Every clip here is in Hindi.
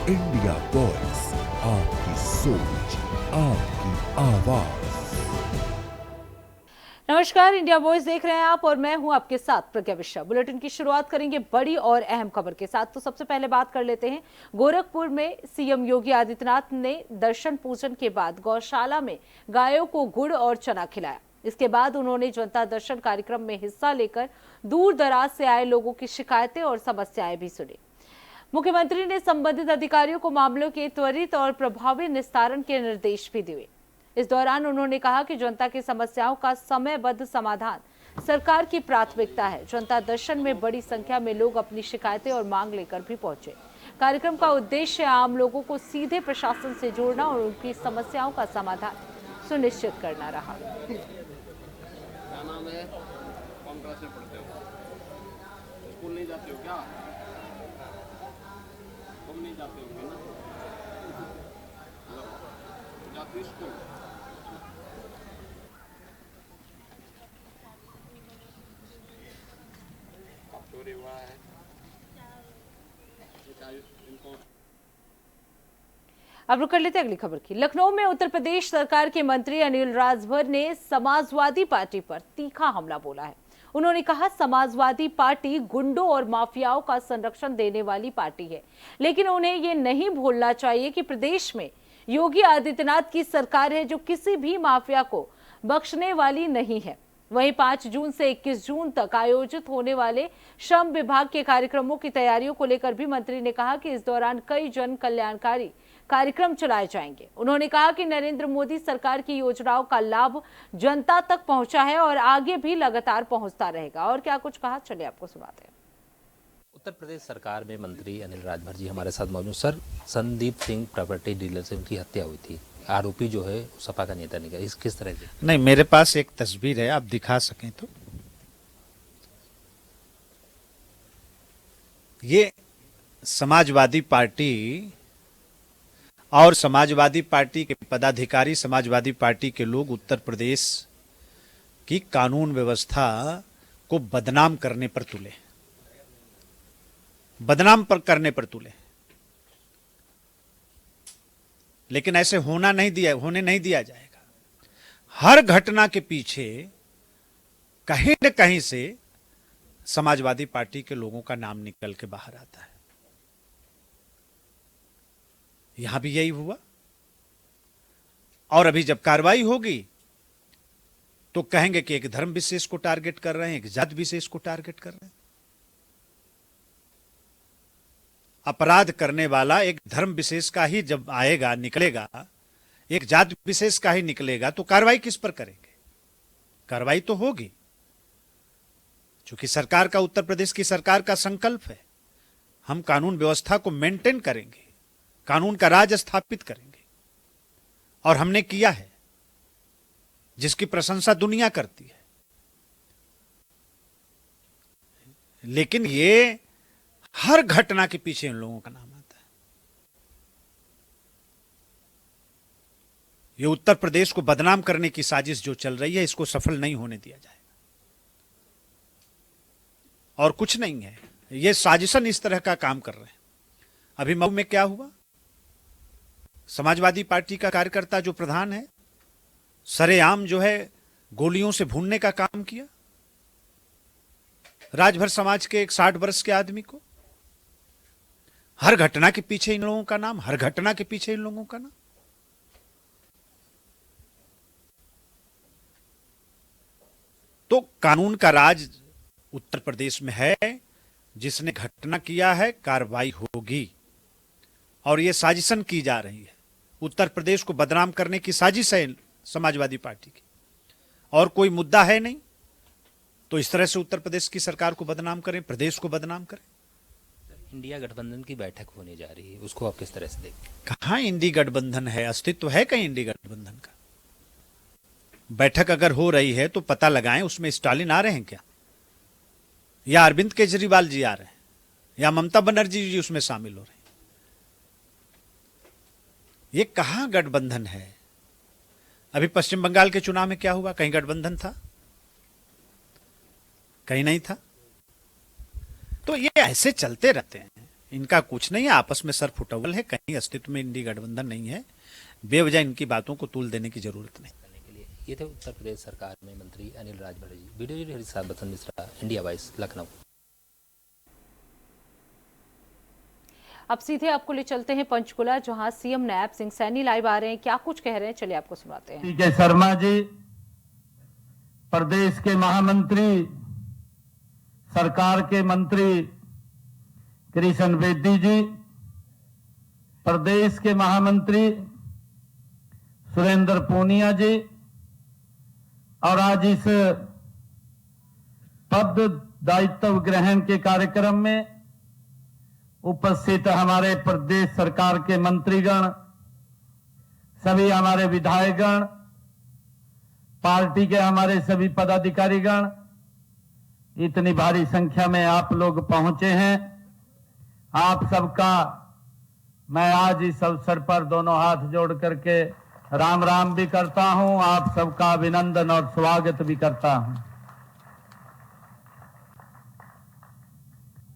इंडिया वॉइस, आपकी सोच, आपकी आवाज। नमस्कार, इंडिया वॉइस देख रहे हैं आप और मैं हूं आपके साथ प्रज्ञा मिश्रा। बुलेटिन की शुरुआत करेंगे बड़ी और अहम खबर के साथ। तो सबसे पहले बात कर लेते हैं गोरखपुर में सीएम योगी आदित्यनाथ ने दर्शन पूजन के बाद गौशाला में गायों को गुड़ और चना खिलाया। इसके बाद उन्होंने जनता दर्शन कार्यक्रम में हिस्सा लेकर दूर दराज से आए लोगों की शिकायतें और समस्याएं भी सुनी। मुख्यमंत्री ने संबंधित अधिकारियों को मामलों के त्वरित और प्रभावी निस्तारण के निर्देश भी दिए। इस दौरान उन्होंने कहा कि जनता की समस्याओं का समयबद्ध समाधान सरकार की प्राथमिकता है। जनता दर्शन में बड़ी संख्या में लोग अपनी शिकायतें और मांग लेकर भी पहुंचे। कार्यक्रम का उद्देश्य आम लोगों को सीधे प्रशासन से जोड़ना और उनकी समस्याओं का समाधान सुनिश्चित करना रहा। क्या नाम है? कौन क्लास में पढ़ते हो? स्कूल नहीं जाते हो क्या? तुम नहीं जाते होगे ना? जाते स्कूल? अब चोरी हुआ है। इनको अब रुक कर लेते अगली खबर की। लखनऊ में उत्तर प्रदेश सरकार के मंत्री अनिल राजभर ने समाजवादी पार्टी पर तीखा हमला बोला है। उन्होंने कहा, समाजवादी पार्टी गुंडों और माफियाओं का संरक्षण देने वाली पार्टी है, लेकिन उन्हें ये नहीं भूलना चाहिए कि प्रदेश में योगी आदित्यनाथ की सरकार है जो किसी भी माफिया को बख्शने वाली नहीं है। वहीं 5 जून से 21 जून तक आयोजित होने वाले श्रम विभाग के कार्यक्रमों की तैयारियों को लेकर भी मंत्री ने कहा कि इस दौरान कई जन कल्याणकारी कार्यक्रम चलाए जाएंगे। उन्होंने कहा कि नरेंद्र मोदी सरकार की योजनाओं का लाभ जनता तक पहुंचा है और आगे भी लगातार पहुंचता रहेगा। और क्या कुछ कहा, चलिए आपको सुनाते हैं। उत्तर प्रदेश सरकार में मंत्री अनिल राजभर जी हमारे साथ मौजूद। Sir, Sandeep Singh property dealer से उनकी हत्या हुई थी, आरोपी जो है सपा का नेता निकला, इस किस तरह से? नहीं, मेरे पास एक तस्वीर है, आप दिखा सकें तो। ये समाजवादी पार्टी और समाजवादी पार्टी के पदाधिकारी, समाजवादी पार्टी के लोग उत्तर प्रदेश की कानून व्यवस्था को बदनाम करने पर तुले, करने पर तुले। लेकिन ऐसे होने नहीं दिया जाएगा। हर घटना के पीछे कहीं न कहीं से समाजवादी पार्टी के लोगों का नाम निकल के बाहर आता है। यहां भी यही हुआ। और अभी जब कार्रवाई होगी तो कहेंगे कि एक धर्म विशेष को टारगेट कर रहे हैं, एक जात विशेष को टारगेट कर रहे हैं। अपराध करने वाला एक धर्म विशेष का ही जब आएगा, निकलेगा, एक जात विशेष का ही निकलेगा, तो कार्रवाई किस पर करेंगे? कार्रवाई तो होगी, क्योंकि सरकार का, उत्तर प्रदेश की सरकार का संकल्प है, हम कानून व्यवस्था को मेंटेन करेंगे, कानून का राज स्थापित करेंगे। और हमने किया है, जिसकी प्रशंसा दुनिया करती है। लेकिन ये हर घटना के पीछे इन लोगों का नाम आता है। ये उत्तर प्रदेश को बदनाम करने की साजिश जो चल रही है, इसको सफल नहीं होने दिया जाएगा। और कुछ नहीं है, ये साजिशन इस तरह का काम कर रहे हैं। अभी मऊ में क्या हुआ? समाजवादी पार्टी का कार्यकर्ता जो प्रधान है, सरेआम जो है गोलियों से भूनने का काम किया राजभर समाज के एक 60 वर्ष के आदमी को। हर घटना के पीछे इन लोगों का नाम, हर घटना के पीछे इन लोगों का नाम। तो कानून का राज उत्तर प्रदेश में है। जिसने घटना किया है, कार्रवाई होगी। और यह साजिशन की जा रही है, उत्तर प्रदेश को बदनाम करने की साजिश है समाजवादी पार्टी की। और कोई मुद्दा है नहीं, तो इस तरह से उत्तर प्रदेश की सरकार को बदनाम करें, प्रदेश को बदनाम करें। इंडिया गठबंधन की बैठक होने जा रही है, उसको आप किस तरह से देखते हैं? कहां इंडी गठबंधन है? अस्तित्व है कहीं इंडी गठबंधन का? बैठक अगर हो रही है तो पता लगाएं, उसमें स्टालिन आ रहे हैं क्या, या अरविंद केजरीवाल जी आ रहे हैं, या ममता बनर्जी जी उसमें शामिल हो रहे हैं? ये कहां गठबंधन है? अभी पश्चिम बंगाल के चुनाव में क्या हुआ? कहीं गठबंधन था? कहीं नहीं था। तो ये ऐसे चलते रहते हैं। इनका कुछ नहीं है, आपस में सर फुटबल है, कहीं अस्तित्व में इंडी गठबंधन नहीं है। बेवजह इनकी बातों को तूल देने की जरूरत नहीं। करने के लिए ये थे उत्तर प्रदेश सरकार में मंत्री अनिल राजभर जी। वीडियो जर्नलिस्ट हरीश साहब, बसंत मिश्रा, इंडिया वॉइस, लखनऊ। अब सीधे आपको ले चलते हैं पंचकुला, जहां सीएम नायब सिंह सैनी लाइव आ रहे हैं। क्या कुछ कह रहे हैं, चलिए आपको सुनाते हैं। के शर्मा जी, प्रदेश के महामंत्री, सरकार के मंत्री कृष्ण बेदी जी, प्रदेश के महामंत्री सुरेंद्र पूनिया जी, और आज इस पद दायित्व ग्रहण के कार्यक्रम में उपस्थित हमारे प्रदेश सरकार के मंत्रीगण, सभी हमारे विधायकगण, पार्टी के हमारे सभी पदाधिकारीगण, इतनी भारी संख्या में आप लोग पहुंचे हैं। आप सबका मैं आज इस अवसर पर दोनों हाथ जोड़ करके राम राम भी करता हूं, आप सबका अभिनंदन और स्वागत भी करता हूं।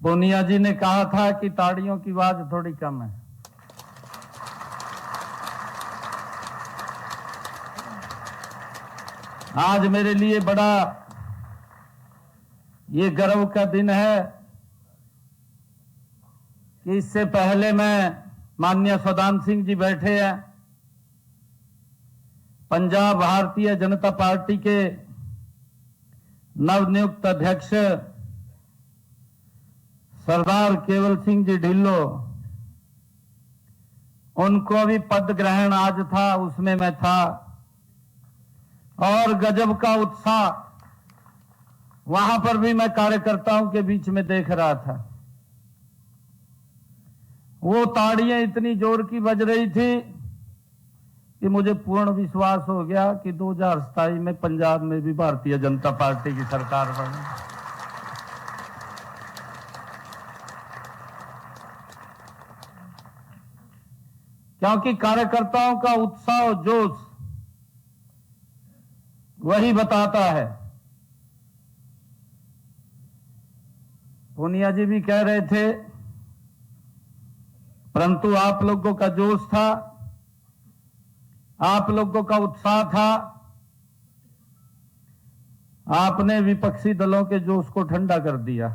पूनिया जी ने कहा था कि ताड़ियों की आवाज थोड़ी कम है। आज मेरे लिए बड़ा ये गर्व का दिन है कि इससे पहले मैं माननीय सौदान सिंह जी बैठे हैं, पंजाब भारतीय जनता पार्टी के नवनियुक्त अध्यक्ष सरदार केवल सिंह जी ढिल्लो, उनको भी पद ग्रहण आज था, उसमें मैं था, और गजब का उत्साह वहां पर भी मैं कार्यकर्ताओं के बीच में देख रहा था। वो ताड़ियां इतनी जोर की बज रही थी कि मुझे पूर्ण विश्वास हो गया कि 2027 में पंजाब में भी भारतीय जनता पार्टी की सरकार बने। क्योंकि कार्यकर्ताओं का उत्साह और जोश वही बताता है। पूनिया जी भी कह रहे थे, परंतु आप लोगों का जोश था, आप लोगों का उत्साह था, आपने विपक्षी दलों के जोश को ठंडा कर दिया।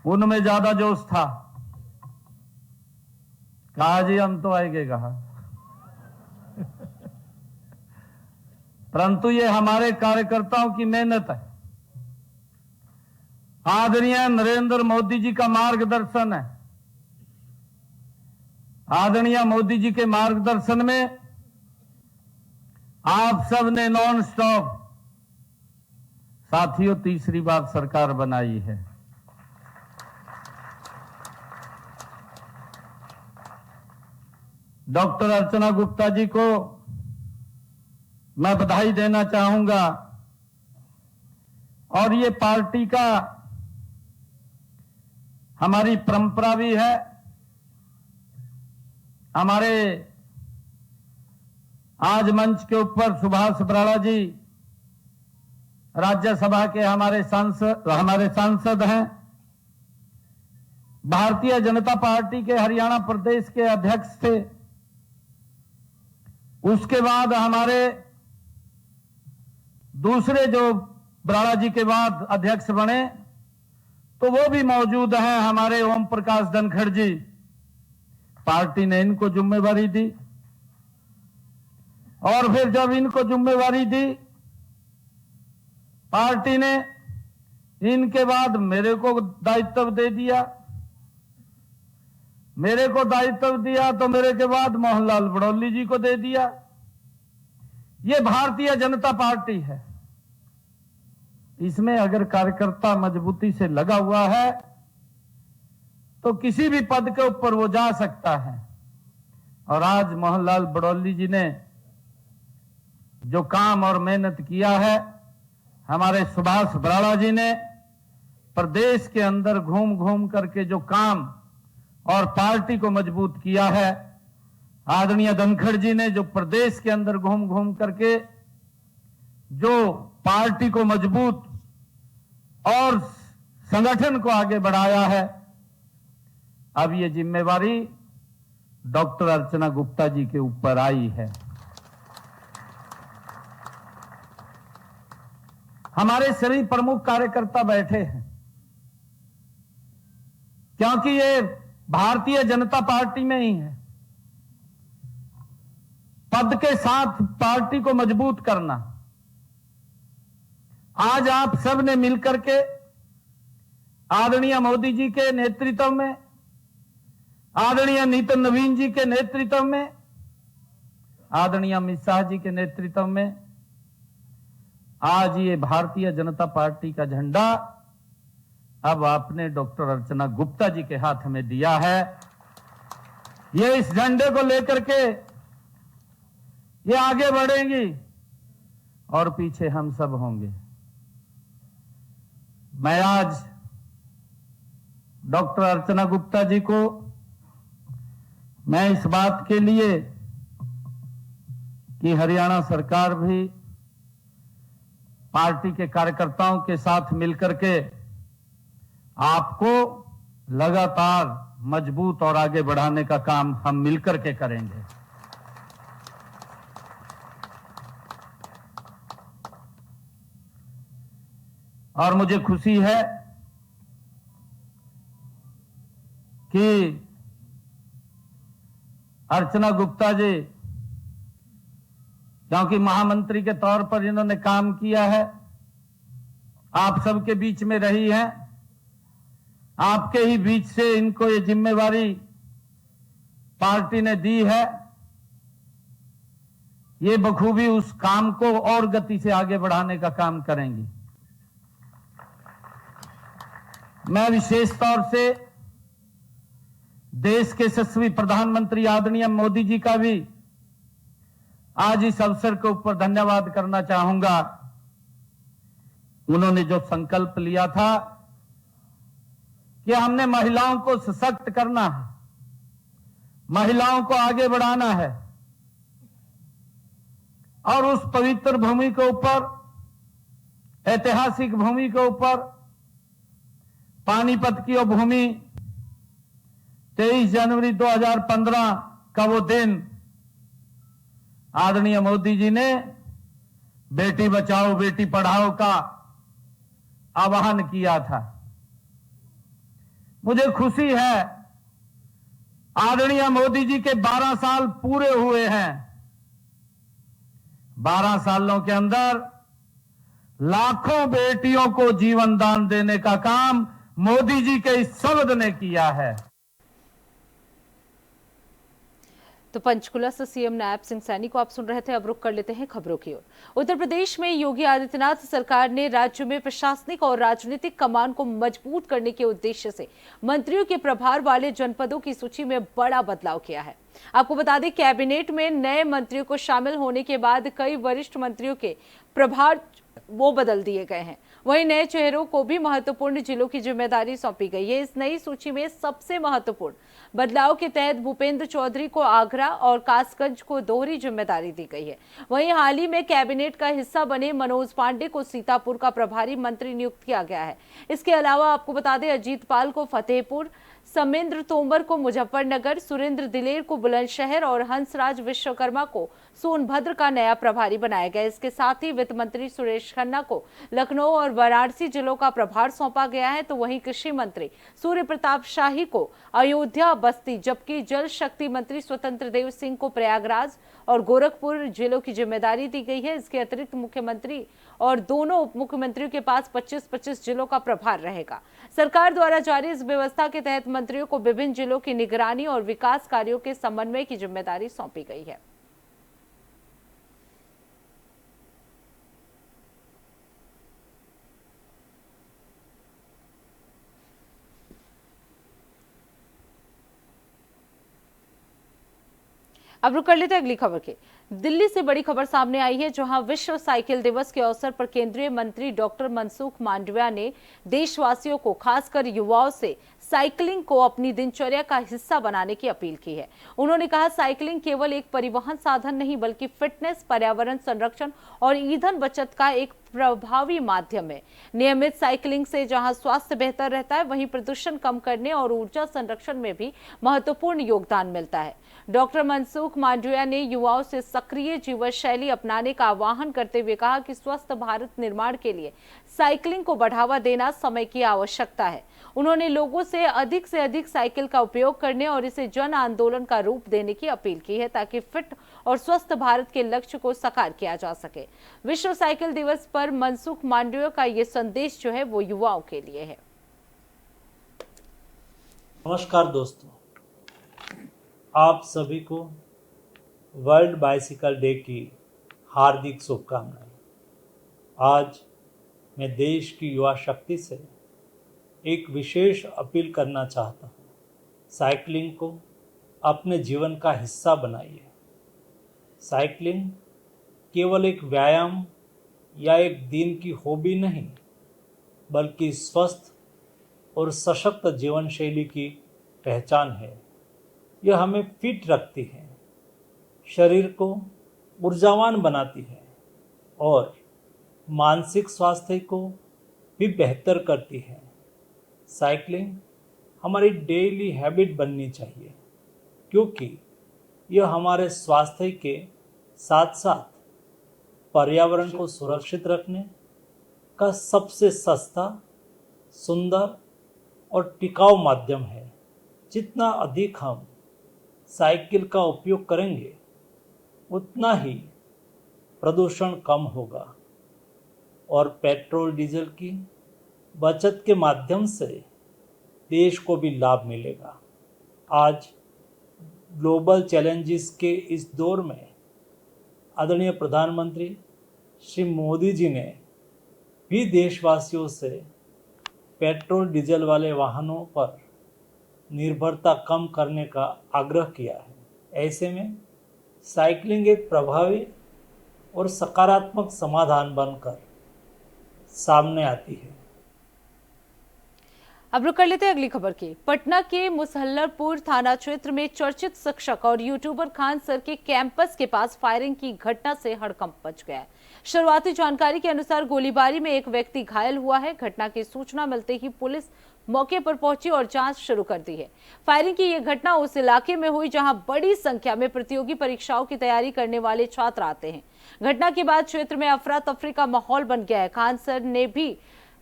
उनमें ज्यादा जोश था। कहा जी हम तो आएंगे, कहा। परंतु ये हमारे कार्यकर्ताओं की मेहनत है, आदरणीय नरेंद्र मोदी जी का मार्गदर्शन है। आदरणीय मोदी जी के मार्गदर्शन में आप सब ने नॉन स्टॉप, साथियों, तीसरी बार सरकार बनाई है। डॉक्टर अर्चना गुप्ता जी को मैं बधाई देना चाहूंगा, और ये पार्टी का हमारी परंपरा भी है। हमारे आज मंच के ऊपर सुभाष बराड़ा जी राज्यसभा के हमारे सांसद हैं, भारतीय जनता पार्टी के हरियाणा प्रदेश के अध्यक्ष थे। उसके बाद हमारे दूसरे जो बराड़ा जी के बाद अध्यक्ष बने, तो वो भी मौजूद हैं, हमारे ओम प्रकाश धनखड़ जी। पार्टी ने इनको जिम्मेवारी दी, और फिर जब इनको जिम्मेवारी दी पार्टी ने, इनके बाद मेरे को दायित्व दे दिया। मेरे को दायित्व दिया तो मेरे के बाद मोहनलाल बड़ौली जी को दे दिया। ये भारतीय जनता पार्टी है। इसमें अगर कार्यकर्ता मजबूती से लगा हुआ है तो किसी भी पद के ऊपर वो जा सकता है। और आज मोहनलाल बड़ौली जी ने जो काम और मेहनत किया है, हमारे सुभाष बराड़ा जी ने प्रदेश के अंदर घूम घूम करके जो काम और पार्टी को मजबूत किया है, आदरणीय धनखड़ जी ने जो प्रदेश के अंदर घूम घूम करके जो पार्टी को मजबूत और संगठन को आगे बढ़ाया है। अब ये जिम्मेवारी डॉक्टर अर्चना गुप्ता जी के ऊपर आई है। हमारे सभी प्रमुख कार्यकर्ता बैठे हैं, क्योंकि ये भारतीय जनता पार्टी में ही है। पद के साथ पार्टी को मजबूत करना। आज आप सब ने मिलकर के आदरणीय मोदी जी के नेतृत्व में, आदरणीय नितिन नवीन जी के नेतृत्व में, आदरणीय अमित शाह जी के नेतृत्व में आज ये भारतीय जनता पार्टी का झंडा अब आपने डॉक्टर अर्चना गुप्ता जी के हाथ में दिया है। ये इस झंडे को लेकर के ये आगे बढ़ेंगी और पीछे हम सब होंगे। मैं आज डॉक्टर अर्चना गुप्ता जी को मैं इस बात के लिए कि हरियाणा सरकार भी पार्टी के कार्यकर्ताओं के साथ मिलकर के आपको लगातार मजबूत और आगे बढ़ाने का काम हम मिलकर के करेंगे। और मुझे खुशी है कि अर्चना गुप्ता जी, क्योंकि महामंत्री के तौर पर इन्होंने काम किया है, आप सबके बीच में रही हैं, आपके ही बीच से इनको ये जिम्मेवारी पार्टी ने दी है। ये बखूबी उस काम को और गति से आगे बढ़ाने का काम करेंगी। मैं विशेष तौर से देश के यशस्वी प्रधानमंत्री आदरणीय मोदी जी का भी आज इस अवसर के ऊपर धन्यवाद करना चाहूंगा। उन्होंने जो संकल्प लिया था कि हमने महिलाओं को सशक्त करना है, महिलाओं को आगे बढ़ाना है, और उस पवित्र भूमि के ऊपर, ऐतिहासिक भूमि के ऊपर, पानीपत की वो भूमि, 23 जनवरी 2015 का वो दिन आदरणीय मोदी जी ने बेटी बचाओ बेटी पढ़ाओ का आह्वान किया था। मुझे खुशी है आदरणीय मोदी जी के 12 साल पूरे हुए हैं। 12 सालों के अंदर लाखों बेटियों को जीवन दान देने का काम मोदी जी के इस शब्द ने किया है। तो पंचकुला से सीएम नायब सिंह सैनी को आप सुन रहे थे। अब रुक कर लेते हैं खबरों की ओर। उत्तर प्रदेश में योगी आदित्यनाथ सरकार ने राज्य में प्रशासनिक और राजनीतिक कमान को मजबूत करने के उद्देश्य से मंत्रियों के प्रभार वाले जनपदों की सूची में बड़ा बदलाव किया है। आपको बता दें, कैबिनेट में नए मंत्रियों को शामिल होने के बाद कई वरिष्ठ मंत्रियों के प्रभार वो बदल दिए गए हैं। वहीं नए चेहरों को भी महत्वपूर्ण जिलों की जिम्मेदारी सौंपी गई है। इस नई सूची में सबसे महत्वपूर्ण बदलाव के तहत भूपेंद्र चौधरी को आगरा और कासगंज को दोहरी जिम्मेदारी दी गई है। वहीं हाल ही में कैबिनेट का हिस्सा बने मनोज पांडे को सीतापुर का प्रभारी मंत्री नियुक्त किया गया है। इसके अलावा आपको बता दें, अजीत पाल को फतेहपुर, समेंद्र तोमर को मुजफ्फरनगर, सुरेंद्र दिलेर को बुलंदशहर और हंसराज विश्वकर्मा को सोनभद्र का नया प्रभारी बनाया गया। इसके साथ ही वित्त मंत्री सुरेश खन्ना को लखनऊ और वाराणसी जिलों का प्रभार सौंपा गया है। तो वहीं कृषि मंत्री सूर्य प्रताप शाही को अयोध्या, बस्ती, जबकि जल शक्ति मंत्री स्वतंत्र देव सिंह को प्रयागराज और गोरखपुर जिलों की जिम्मेदारी दी गई है। इसके अतिरिक्त मुख्यमंत्री और दोनों उप मुख्यमंत्रियों के पास 25-25 जिलों का प्रभार रहेगा। सरकार द्वारा जारी इस व्यवस्था के तहत मंत्रियों को विभिन्न जिलों की निगरानी और विकास कार्यों के समन्वय की जिम्मेदारी सौंपी गई है। अब रुक कर लेते हैं अगली खबर के। दिल्ली से बड़ी खबर सामने आई है, जहां विश्व साइकिल दिवस के अवसर पर केंद्रीय मंत्री डॉक्टर मनसुख मांडविया ने देशवासियों को, खासकर युवाओं से साइकिलिंग को अपनी दिनचर्या का हिस्सा बनाने की अपील की है। उन्होंने कहा, साइकिलिंग केवल एक परिवहन साधन नहीं बल्कि फिटनेस, पर्यावरण संरक्षण और ईंधन बचत का एक प्रभावी माध्यम है। नियमित साइकिलिंग से जहां स्वास्थ्य बेहतर रहता है, वहीं प्रदूषण कम करने और ऊर्जा संरक्षण में भी महत्वपूर्ण योगदान मिलता है। डॉक्टर मनसुख मांडविया ने युवाओं से सक्रिय जीवन शैली अपनाने का आह्वान करते हुए कहा कि स्वस्थ भारत निर्माण के लिए साइकिलिंग को बढ़ावा देना समय की आवश्यकता है। उन्होंने लोगों से अधिक साइकिल का उपयोग करने और इसे जन आंदोलन का रूप देने की अपील की है, ताकि फिट और स्वस्थ भारत के लक्ष्य को साकार किया जा सके। विश्व साइकिल दिवस पर मनसुख मांडविया का ये संदेश जो है वो युवाओं के लिए है। नमस्कार दोस्तों, आप सभी को वर्ल्ड बाइसिकल डे की हार्दिक शुभकामनाएं। आज मैं देश की युवा शक्ति से एक विशेष अपील करना चाहता हूं। साइकिलिंग को अपने जीवन का हिस्सा बनाइए। साइकिलिंग केवल एक व्यायाम या एक दिन की हॉबी नहीं, बल्कि स्वस्थ और सशक्त जीवन शैली की पहचान है। यह हमें फिट रखती है, शरीर को ऊर्जावान बनाती है और मानसिक स्वास्थ्य को भी बेहतर करती है। साइकिलिंग हमारी डेली हैबिट बननी चाहिए, क्योंकि यह हमारे स्वास्थ्य के साथ साथ पर्यावरण को सुरक्षित रखने का सबसे सस्ता, सुंदर और टिकाऊ माध्यम है। जितना अधिक हम साइकिल का उपयोग करेंगे, उतना ही प्रदूषण कम होगा और पेट्रोल डीजल की बचत के माध्यम से देश को भी लाभ मिलेगा। आज ग्लोबल चैलेंजेस के इस दौर में आदरणीय प्रधानमंत्री श्री मोदी जी ने भी देशवासियों से पेट्रोल डीजल वाले वाहनों पर निर्भरता कम करने का आग्रह किया है। ऐसे में साइकिलिंग एक प्रभावी और सकारात्मक समाधान बनकर सामने आती है। अब रुक कर लेते हैं अगली खबर की। पटना के मुसहल्लरपुर थाना क्षेत्र में चर्चित शिक्षक और यूट्यूबर खान सर के कैंपस के पास फायरिंग की घटना से हड़कंप मच गया है। शुरुआती जानकारी के अनुसार गोलीबारी में एक व्यक्ति घायल हुआ है। घटना की सूचना मिलते ही पुलिस मौके पर पहुंची और जांच शुरू कर दी है। फायरिंग की यह घटना उस इलाके में हुई जहां बड़ी संख्या में प्रतियोगी परीक्षाओं की तैयारी करने वाले छात्र आते हैं। घटना के बाद क्षेत्र में अफरा तफरी का माहौल बन गया है। खान सर ने भी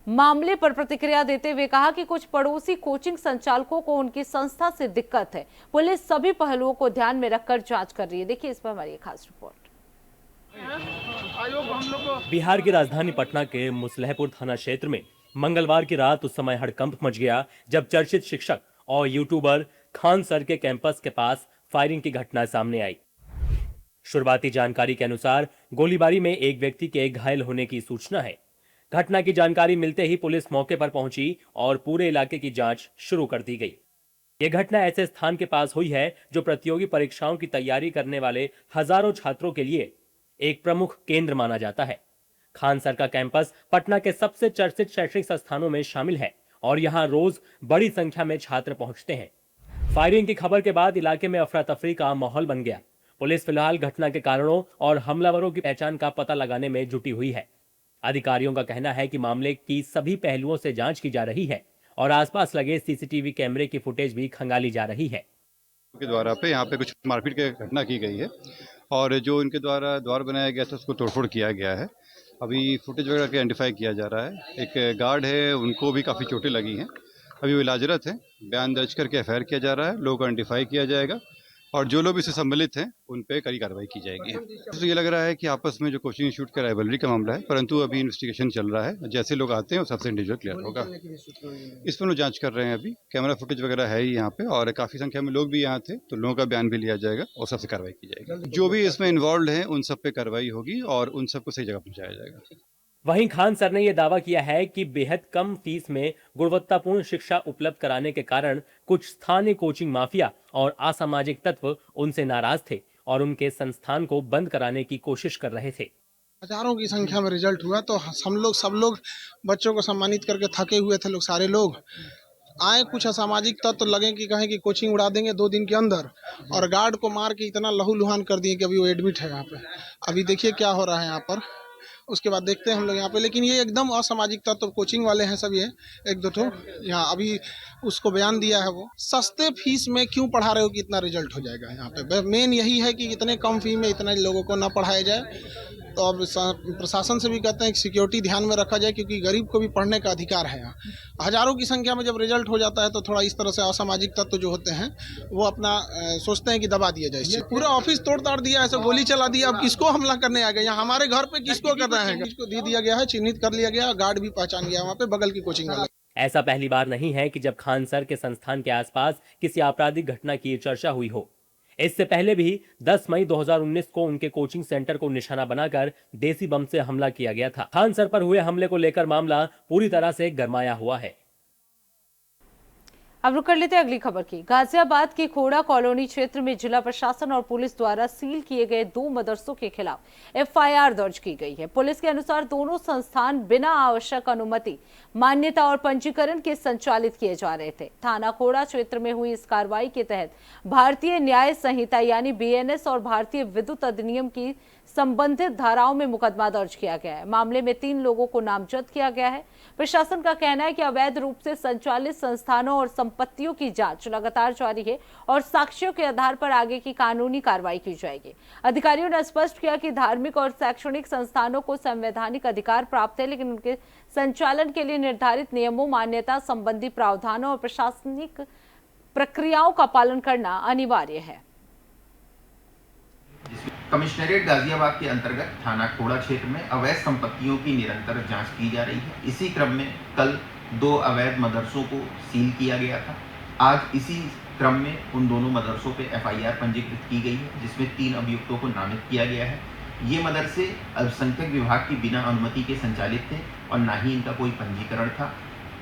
मामले पर प्रतिक्रिया देते हुए कहा कि कुछ पड़ोसी कोचिंग संचालकों को उनकी संस्था से दिक्कत है। पुलिस सभी पहलुओं को ध्यान में रखकर जांच कर रही है। देखिए इस पर हमारी खास रिपोर्ट। बिहार की राजधानी पटना के मुसलहपुर थाना क्षेत्र में मंगलवार की रात उस समय हड़कंप मच गया जब चर्चित शिक्षक और यूट्यूबर खान सर के कैंपस के पास फायरिंग की घटना सामने आई। शुरुआती जानकारी के अनुसार गोलीबारी में एक व्यक्ति के घायल होने की सूचना है। घटना की जानकारी मिलते ही पुलिस मौके पर पहुंची और पूरे इलाके की जांच शुरू कर दी गई। यह घटना ऐसे स्थान के पास हुई है जो प्रतियोगी परीक्षाओं की तैयारी करने वाले हजारों छात्रों के लिए एक प्रमुख केंद्र माना जाता है। खान सर का कैंपस पटना के सबसे चर्चित शैक्षणिक संस्थानों में शामिल है और यहां रोज बड़ी संख्या में छात्र पहुंचते हैं। फायरिंग की खबर के बाद इलाके में अफरा तफरी का माहौल बन गया। पुलिस फिलहाल घटना के कारणों और हमलावरों की पहचान का पता लगाने में जुटी हुई है। अधिकारियों का कहना है कि मामले की सभी पहलुओं से जांच की जा रही है और आसपास लगे सीसीटीवी कैमरे की फुटेज भी खंगाली जा रही है। के द्वारा पे यहाँ पे कुछ मारपीट की घटना की गई है और जो इनके द्वारा द्वार बनाया गया था उसको तोड़फोड़ किया गया है। अभी फुटेज वगैरह के आइडेंटिफाई किया जा रहा है। एक गार्ड है, उनको भी काफ़ी चोटें लगी हैं। अभी वो इलाजरत है। बयान दर्ज करके एफआईआर किया जा रहा है। लोगों को आइडेंटिफाई किया जाएगा और जो लोग इससे सम्मिलित हैं उन पे कड़ी कार्रवाई की जाएगी। तो ये लग रहा है कि आपस में जो कोचिंग इंस्टीट्यूट का राइवलरी का मामला है, परंतु अभी इन्वेस्टिगेशन चल रहा है। जैसे लोग आते हैं सबसे इंडिविजुअल क्लियर होगा। इस पर लोग जांच कर रहे हैं। अभी कैमरा फुटेज वगैरह है ही यहाँ पे और काफ़ी संख्या में लोग भी यहाँ थे, तो लोगों का बयान भी लिया जाएगा और सबसे कार्रवाई की जाएगी। जो भी इसमें इन्वॉल्व हैं उन सब पे कार्रवाई होगी और उन सबको सही जगह पहुँचाया जाएगा। वहीं खान सर ने यह दावा किया है कि बेहद कम फीस में गुणवत्तापूर्ण शिक्षा उपलब्ध कराने के कारण कुछ स्थानीय कोचिंग माफिया और असामाजिक तत्व उनसे नाराज थे और उनके संस्थान को बंद कराने की कोशिश कर रहे थे। हजारों की संख्या में रिजल्ट हुआ तो सब लोग बच्चों को सम्मानित करके थके हुए थे। लोग सारे लोग आए, कुछ असामाजिक तत्व लगे कि कहें कि कोचिंग उड़ा देंगे 2 दिन के अंदर और गार्ड को मार के इतना लहूलुहान कर दिए कि अभी वो एडमिट है यहाँ पे। अभी देखिए क्या हो रहा है यहाँ पर। उसके बाद देखते हैं हम लोग यहाँ पे। लेकिन ये एकदम असामाजिक तत्व कोचिंग वाले हैं सब, ये एक दो ठो यहाँ अभी उसको बयान दिया है। वो सस्ते फीस में क्यों पढ़ा रहे हो कि इतना रिजल्ट हो जाएगा। यहाँ पे मेन यही है कि इतने कम फी में इतने लोगों को ना पढ़ाया जाए। तो अब प्रशासन से भी कहते हैं कि सिक्योरिटी ध्यान में रखा जाए, क्योंकि गरीब को भी पढ़ने का अधिकार है। यहाँ हजारों की संख्या में जब रिजल्ट हो जाता है तो थोड़ा इस तरह से असामाजिक तत्व जो होते हैं वो अपना सोचते हैं कि दबा दिया जाए। पूरा ऑफिस तोड़ ताड़ दिया, ऐसे गोली चला दिया। अब किसको हमला करने आ गए यहाँ हमारे घर पे, किसको कर रहे हैं? किसको दे दिया गया है, चिन्हित कर लिया गया, गार्ड भी पहचान गया वहाँ पे बगल की कोचिंग वाला। ऐसा पहली बार नहीं है कि जब खान सर के संस्थान के आसपास किसी आपराधिक घटना की चर्चा हुई हो। इससे पहले भी 10 मई 2019 को उनके कोचिंग सेंटर को निशाना बनाकर देसी बम से हमला किया गया था। खान सर पर हुए हमले को लेकर मामला पूरी तरह से गरमाया हुआ है। अब रुक कर लेते हैं अगली खबर की। गाजियाबाद के खोड़ा कॉलोनी क्षेत्र में जिला प्रशासन और पुलिस द्वारा सील किए गए 2 मदरसों के खिलाफ एफआईआर दर्ज की गई है। पुलिस के अनुसार दोनों संस्थान बिना आवश्यक अनुमति, मान्यता और पंजीकरण के संचालित किए जा रहे थे। थाना खोड़ा क्षेत्र में हुई इस कार्रवाई के तहत भारतीय न्याय संहिता यानी बीएनएस और भारतीय विद्युत अधिनियम की संबंधित धाराओं में मुकदमा दर्ज किया गया है। मामले में 3 लोगों को नामजद किया गया है। प्रशासन का कहना है कि अवैध रूप से संचालित संस्थानों और संपत्तियों की जांच लगातार जारी है और साक्ष्यों के आधार पर आगे की कानूनी कार्रवाई की जाएगी। अधिकारियों ने स्पष्ट किया कि धार्मिक और शैक्षणिक संस्थानों को संवैधानिक अधिकार प्राप्त है, लेकिन उनके संचालन के लिए निर्धारित नियमों, मान्यता संबंधी प्रावधानों और प्रशासनिक प्रक्रियाओं का पालन करना अनिवार्य है। कमिश्नरेट गाजियाबाद के अंतर्गत थाना खोड़ा क्षेत्र में अवैध संपत्तियों की निरंतर जांच की जा रही है। इसी क्रम में कल 2 अवैध मदरसों को सील किया गया था। आज इसी क्रम में उन दोनों मदरसों पे एफआईआर पंजीकृत की गई है, जिसमें 3 अभियुक्तों को नामित किया गया है। ये मदरसे अल्पसंख्यक विभाग की बिना अनुमति के संचालित थे और न ही इनका कोई पंजीकरण था।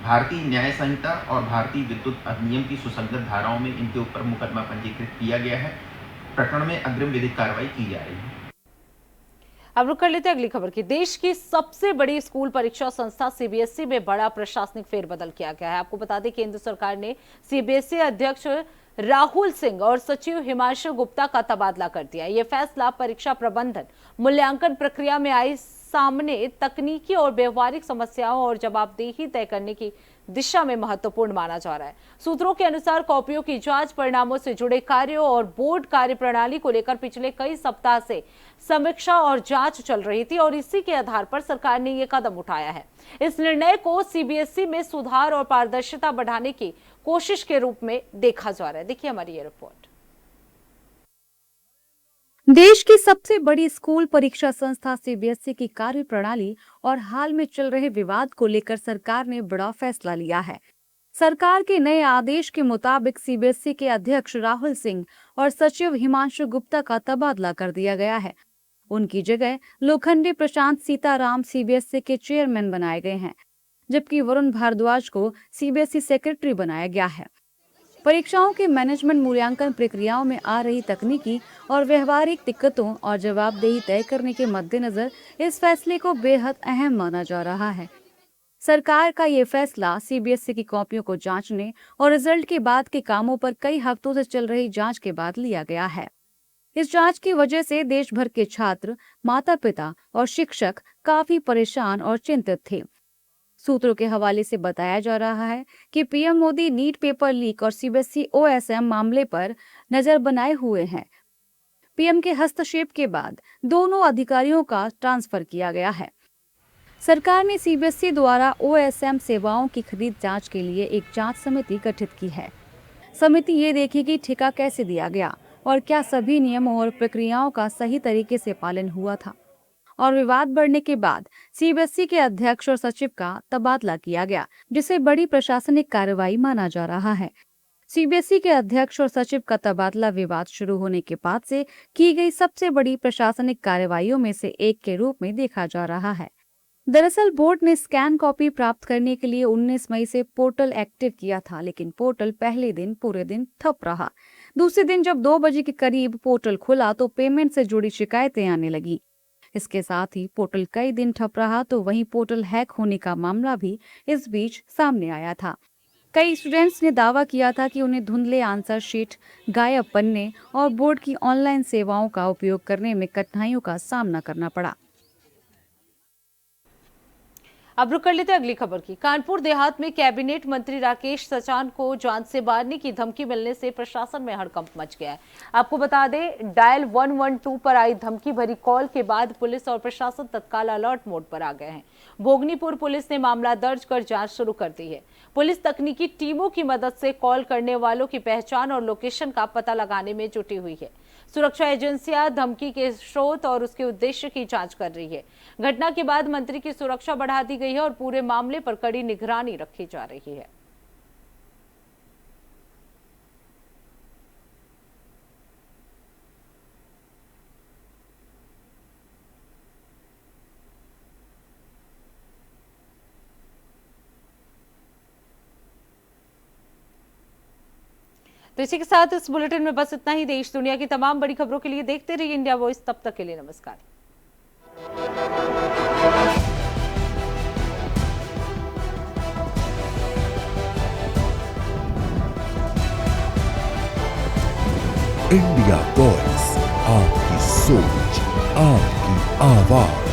भारतीय न्याय संहिता और भारतीय विद्युत अधिनियम की सुसंगत धाराओं में इनके ऊपर मुकदमा पंजीकृत किया गया है। प्रकरण में अग्रिम विधिक कार्रवाई की जा रही है। अब रुक कर लेते हैं अगली खबर की। देश की सबसे बड़ी स्कूल परीक्षा संस्था सीबीएसई में बड़ा प्रशासनिक फेरबदल किया गया है। आपको बता दें, केंद्र सरकार ने सीबीएसई अध्यक्ष राहुल सिंह और सचिव हिमांशु गुप्ता का तबादला कर दिया। यह फैसला परीक्षा प्रबंधन, मूल्यांकन प्रक्रिया में आई सामने तकनीकी और व्यवहारिक समस्याओं और जवाबदेही तय करने की दिशा में महत्वपूर्ण माना जा रहा है। सूत्रों के अनुसार कॉपियों की जांच, परिणामों से जुड़े कार्यों और बोर्ड कार्यप्रणाली को लेकर पिछले कई सप्ताह से समीक्षा और जांच चल रही थी और इसी के आधार पर सरकार ने यह कदम उठाया है। इस निर्णय को सीबीएसई में सुधार और पारदर्शिता बढ़ाने की कोशिश के रूप में देखा जा रहा है। देखिए हमारी ये रिपोर्ट। देश की सबसे बड़ी स्कूल परीक्षा संस्था सीबीएसई की कार्यप्रणाली और हाल में चल रहे विवाद को लेकर सरकार ने बड़ा फैसला लिया है। सरकार के नए आदेश के मुताबिक सीबीएसई के अध्यक्ष राहुल सिंह और सचिव हिमांशु गुप्ता का तबादला कर दिया गया है। उनकी जगह लोखंडे प्रशांत सीताराम सीबीएसई के चेयरमैन बनाए गए हैं, जबकि वरुण भारद्वाज को सीबीएसई सेक्रेटरी बनाया गया है। परीक्षाओं के मैनेजमेंट, मूल्यांकन प्रक्रियाओं में आ रही तकनीकी और व्यवहारिक दिक्कतों और जवाबदेही तय करने के मद्देनजर इस फैसले को बेहद अहम माना जा रहा है। सरकार का ये फैसला सीबीएसई की कॉपियों को जांचने और रिजल्ट के बाद के कामों पर कई हफ्तों से चल रही जांच के बाद लिया गया है। इस जांच की वजह से देश भर के छात्र, माता-पिता और शिक्षक काफी परेशान और चिंतित थे। सूत्रों के हवाले से बताया जा रहा है कि PM Modi NEET paper leak और सीबीएसई ओएसएम मामले पर नजर बनाए हुए हैं। पीएम के हस्तक्षेप के बाद दोनों अधिकारियों का ट्रांसफर किया गया है। सरकार ने सीबीएसई द्वारा ओएसएम सेवाओं की खरीद जांच के लिए एक जांच समिति गठित की है। समिति ये देखेगी ठेका कैसे दिया गया और क्या सभी नियमों और प्रक्रियाओं का सही तरीके से पालन हुआ था। और विवाद बढ़ने के बाद सीबीएसई के अध्यक्ष और सचिव का तबादला किया गया, जिसे बड़ी प्रशासनिक कार्रवाई माना जा रहा है। सीबीएसई के अध्यक्ष और सचिव का तबादला विवाद शुरू होने के बाद से की गई सबसे बड़ी प्रशासनिक कार्रवाइयों में से एक के रूप में देखा जा रहा है। दरअसल बोर्ड ने स्कैन कॉपी प्राप्त करने के लिए 19 मई से पोर्टल एक्टिव किया था, लेकिन पोर्टल पहले दिन पूरे दिन ठप रहा। दूसरे दिन जब 2 बजे के करीब पोर्टल खुला तो पेमेंट से जुड़ी शिकायतें आने लगी। इसके साथ ही पोर्टल कई दिन ठप रहा तो वहीं पोर्टल हैक होने का मामला भी इस बीच सामने आया था। कई स्टूडेंट्स ने दावा किया था कि उन्हें धुंधले आंसर शीट, गायब पन्ने और बोर्ड की ऑनलाइन सेवाओं का उपयोग करने में कठिनाइयों का सामना करना पड़ा। अब रुक कर लेते हैं अगली खबर की। कानपुर देहात में कैबिनेट मंत्री राकेश सचान को जान से मारने की धमकी मिलने से प्रशासन में हड़कंप मच गया है। आपको बता दें, डायल 112 पर आई धमकी भरी कॉल के बाद पुलिस और प्रशासन तत्काल अलर्ट मोड पर आ गए हैं। भोगनीपुर पुलिस ने मामला दर्ज कर जांच शुरू कर दी है। पुलिस तकनीकी टीमों की मदद से कॉल करने वालों की पहचान और लोकेशन का पता लगाने में जुटी हुई है। सुरक्षा एजेंसियां धमकी के स्रोत और उसके उद्देश्य की जांच कर रही है। घटना के बाद मंत्री की सुरक्षा बढ़ा दी गई है और पूरे मामले पर कड़ी निगरानी रखी जा रही है। तो इसी के साथ इस बुलेटिन में बस इतना ही। देश दुनिया की तमाम बड़ी खबरों के लिए देखते रहिए इंडिया वॉइस। तब तक के लिए नमस्कार। इंडिया वॉइस, आपकी सोच, आपकी आवाज।